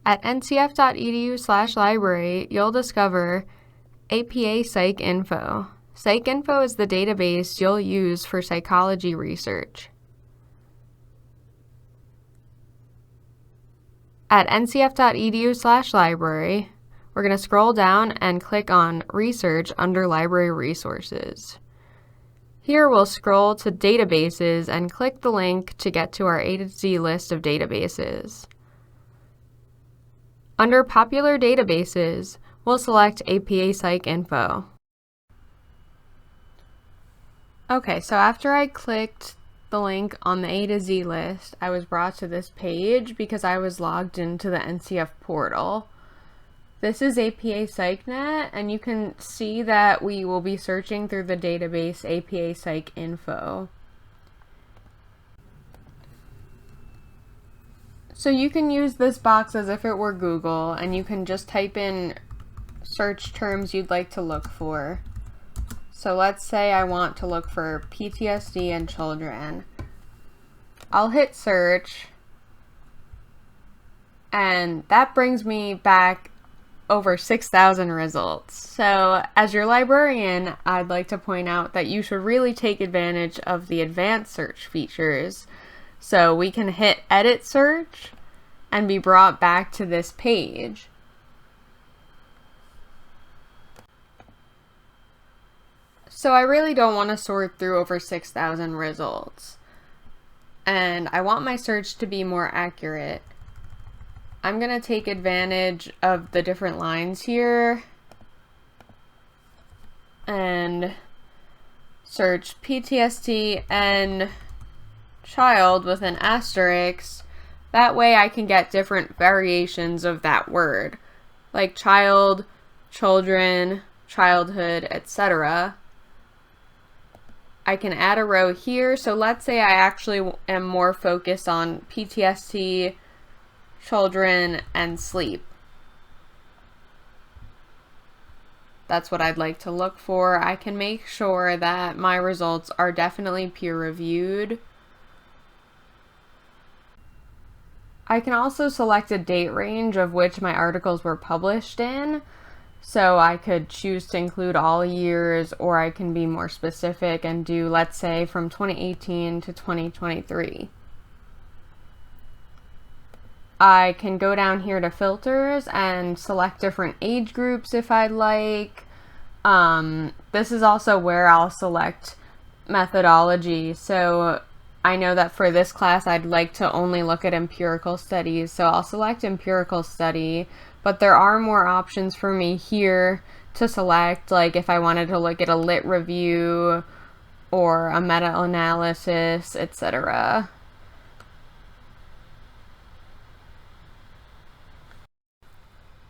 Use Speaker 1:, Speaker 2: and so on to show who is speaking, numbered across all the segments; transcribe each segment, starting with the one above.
Speaker 1: At ncf.edu/library, you'll discover APAPsycInfo. PsycInfo is the database you'll use for psychology research. At ncf.edu/library, we're going to scroll down and click on Research under Library Resources. Here we'll scroll to Databases and click the link to get to our A to Z list of databases. Under Popular Databases, we'll select APAPsycInfo. Okay, so after I clicked the link on the A to Z list, I was brought to this page because I was logged into the NCF portal. This is APAPsycNet, and you can see that we will be searching through the database APAPsycInfo. So you can use this box as if it were Google, and you can just type in search terms you'd like to look for. So let's say I want to look for PTSD in children. I'll hit search, and that brings me back over 6,000 results. So as your librarian, I'd like to point out that you should really take advantage of the advanced search features. So we can hit edit search and be brought back to this page. So I really don't want to sort through over 6,000 results, and I want my search to be more accurate. I'm going to take advantage of the different lines here and search PTSD and child with an asterisk. That way I can get different variations of that word, like child, children, childhood, etc. I can add a row here. So let's say I actually am more focused on PTSD, children, and sleep. That's what I'd like to look for. I can make sure that my results are definitely peer-reviewed. I can also select a date range of which my articles were published in. So I could choose to include all years, or I can be more specific and do, let's say, from 2018 to 2023. I can go down here to filters and select different age groups if I'd like. This is also where I'll select methodology. So I know that for this class I'd like to only look at empirical studies, so I'll select empirical study, but there are more options for me here to select, like if I wanted to look at a lit review or a meta-analysis, etc.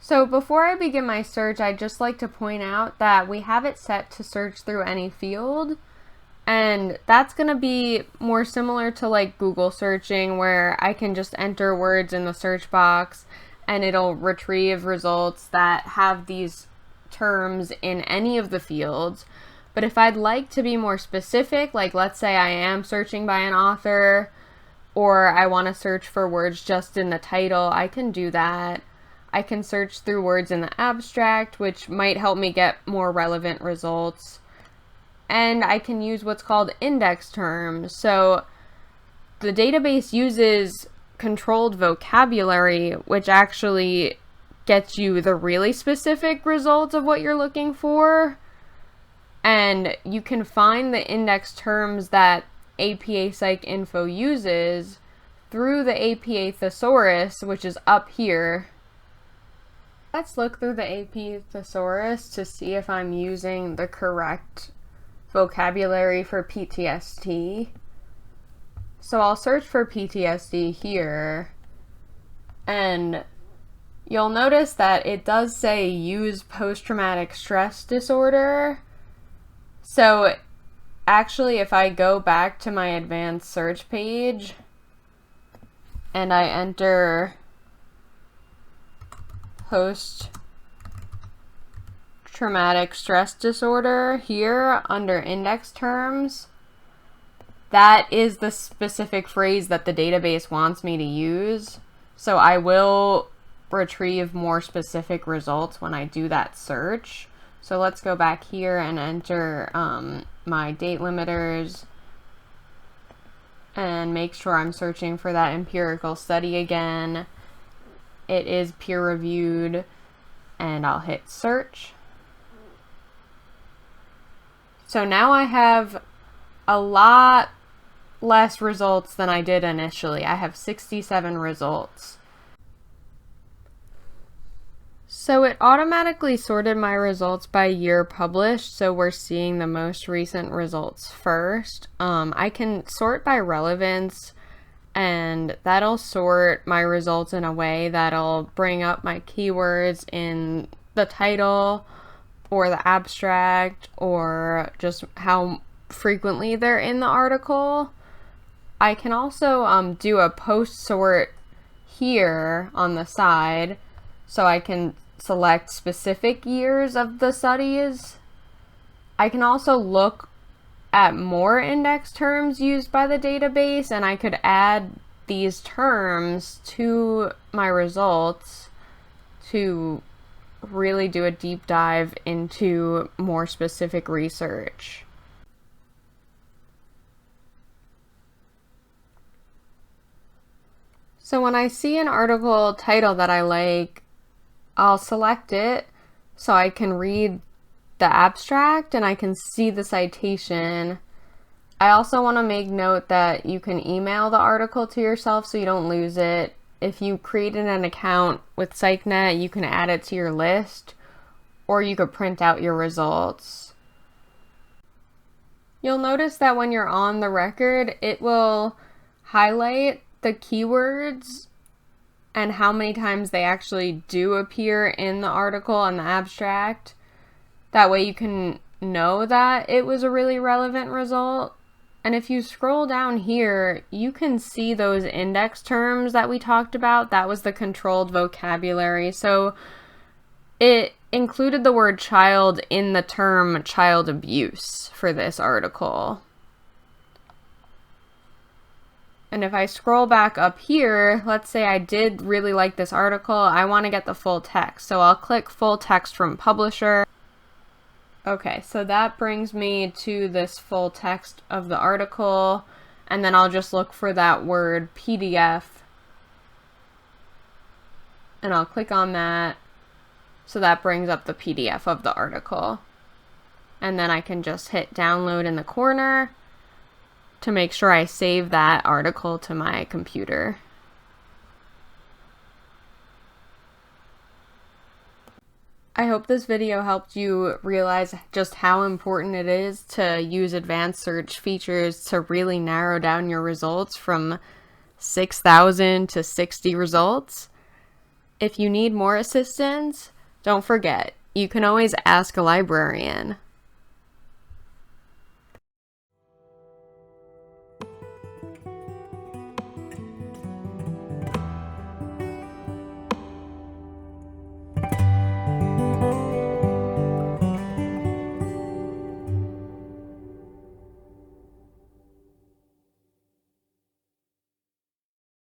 Speaker 1: So before I begin my search, I'd just like to point out that we have it set to search through any field, and that's going to be more similar to like Google searching, where I can just enter words in the search box and it'll retrieve results that have these terms in any of the fields. But if I'd like to be more specific, like let's say I am searching by an author, or I want to search for words just in the title, I can do that. I can search through words in the abstract, which might help me get more relevant results. And I can use what's called index terms. So the database uses controlled vocabulary, which actually gets you the really specific results of what you're looking for. And you can find the index terms that APAPsycInfo uses through the APA thesaurus, which is up here. Let's look through the AP thesaurus to see if I'm using the correct vocabulary for PTSD. So I'll search for PTSD here, and you'll notice that it does say use post-traumatic stress disorder. So actually, if I go back to my advanced search page and I enter post-traumatic stress disorder here under index terms, that is the specific phrase that the database wants me to use. So I will retrieve more specific results when I do that search. So let's go back here and enter my date limiters and make sure I'm searching for that empirical study again. It is peer reviewed, and I'll hit search. So now I have a lot less results than I did initially. I have 67 results. So it automatically sorted my results by year published, so we're seeing the most recent results first. I can sort by relevance, and that'll sort my results in a way that'll bring up my keywords in the title or the abstract, or just how frequently they're in the article. I can also do a post sort here on the side, so I can select specific years of the studies. I can also look at more index terms used by the database, and I could add these terms to my results to really do a deep dive into more specific research. So when I see an article title that I like, I'll select it so I can read the abstract and I can see the citation. I also want to make note that you can email the article to yourself so you don't lose it. If you created an account with PsycNet, you can add it to your list, or you could print out your results. You'll notice that when you're on the record, it will highlight the keywords and how many times they actually do appear in the article and the abstract. That way you can know that it was a really relevant result. And if you scroll down here, you can see those index terms that we talked about. That was the controlled vocabulary. So it included the word child in the term child abuse for this article. And if I scroll back up here, let's say I did really like this article, I want to get the full text. So I'll click full text from publisher. Okay, so that brings me to this full text of the article, and then I'll just look for that word PDF, and I'll click on that, so that brings up the PDF of the article. And then I can just hit download in the corner to make sure I save that article to my computer. I hope this video helped you realize just how important it is to use advanced search features to really narrow down your results from 6,000 to 60 results. If you need more assistance, don't forget, you can always ask a librarian.